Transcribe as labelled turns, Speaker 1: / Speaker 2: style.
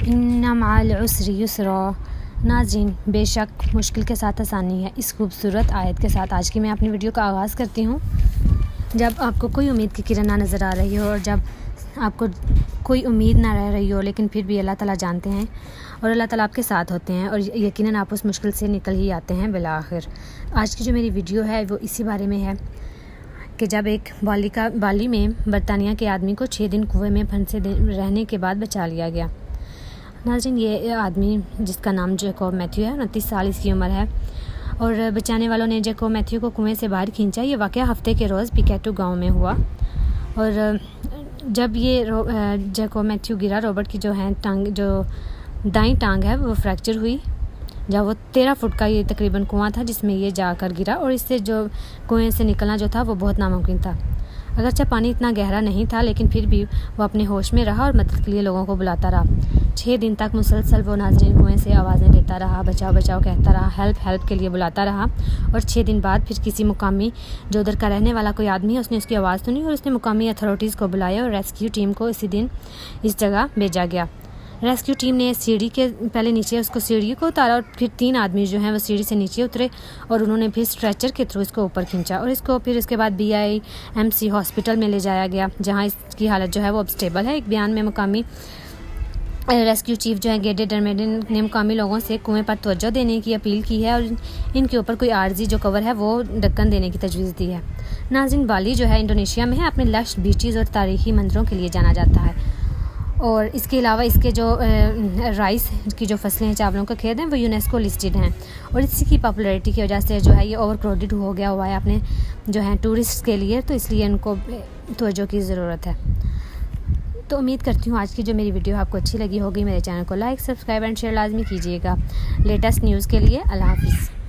Speaker 1: इन्ना माल उसरी युसरा। नाज़रीन, बेशक मुश्किल के साथ आसानी है। इस खूबसूरत आयत के साथ आज की मैं अपनी वीडियो का आगाज़ करती हूँ। जब आपको कोई उम्मीद की किरण ना नज़र आ रही हो और जब आपको कोई उम्मीद ना रह रही हो, लेकिन फिर भी अल्लाह ताला जानते हैं और अल्लाह ताला आपके साथ होते हैं और यकीनन आप उस मुश्किल से निकल ही आते हैं बिलाखिर। आज की जो मेरी वीडियो है वो इसी बारे में है कि जब एक बाली में बरतानिया के आदमी को 6 दिन कुएं में फंसे रहने के बाद बचा लिया गया। नाज़रीन, ये आदमी जिसका नाम जैकब मैथ्यू है, 29 साल इसकी उम्र है और बचाने वालों ने जैकब मैथ्यू को कुएं से बाहर खींचा। ये वाक़या हफ्ते के रोज़ पिकेटू गांव में हुआ और जब ये जैकब मैथ्यू गिरा, रॉबर्ट की जो दाईं टांग है वो फ्रैक्चर हुई। जब वो 13 फुट का ये तकरीबन कुआं था जिसमें ये जाकर गिरा और इससे जो कुएं से निकलना जो था वो बहुत नामुमकिन था। अगरचे पानी इतना गहरा नहीं था, लेकिन फिर भी वो अपने होश में रहा और मदद के लिए लोगों को बुलाता रहा। 6 दिन तक मुसलसल वो नाज़रीन कुएं से आवाज़ें देता रहा, बचाओ बचाओ कहता रहा, हेल्प हेल्प के लिए बुलाता रहा। और 6 दिन बाद फिर किसी मुकामी जो उधर का रहने वाला कोई आदमी है, उसने उसकी आवाज़ सुनी और उसने मुकामी अथॉरिटीज़ को बुलाया और रेस्क्यू टीम को इसी दिन इस जगह भेजा गया। रेस्क्यू टीम ने सीढ़ी के पहले नीचे उसको सीढ़ी को उतारा और फिर 3 आदमी जो हैं वो सीढ़ी से नीचे उतरे और उन्होंने फिर स्ट्रेचर के थ्रू इसको ऊपर खींचा और इसको फिर इसके बाद BIMC हॉस्पिटल में ले जाया गया, जहां इसकी हालत जो है वो अब स्टेबल है। एक बयान में मुकामी रेस्क्यू चीफ जो है गेडे डरमेडिन ने मुकामी लोगों से कुएं पर तवज्जो देने की अपील की है और इनके ऊपर कोई आर्जी जो कवर है वो ढक्कन देने की तजवीज़ दी है। नाज़रीन, बाली जो है इंडोनेशिया में है, अपने लश बीचेस और तारीखी मंदिरों के लिए जाना जाता है और इसके अलावा इसके जो राइस की जो फसलें हैं, चावलों का खेत हैं, वो यूनेस्को लिस्टेड हैं और इसी की पॉपुलैरिटी की वजह से जो है ये ओवर क्राउडेड हो गया हुआ है अपने जो है टूरिस्ट के लिए, तो इसलिए इनको तवज्जो की ज़रूरत है। तो उम्मीद करती हूँ आज की जो मेरी वीडियो आपको अच्छी लगी होगी। मेरे चैनल को लाइक, सब्सक्राइब एंड शेयर लाजमी कीजिएगा। लेटेस्ट न्यूज़ के लिए अल्लाह हाफ़िज़।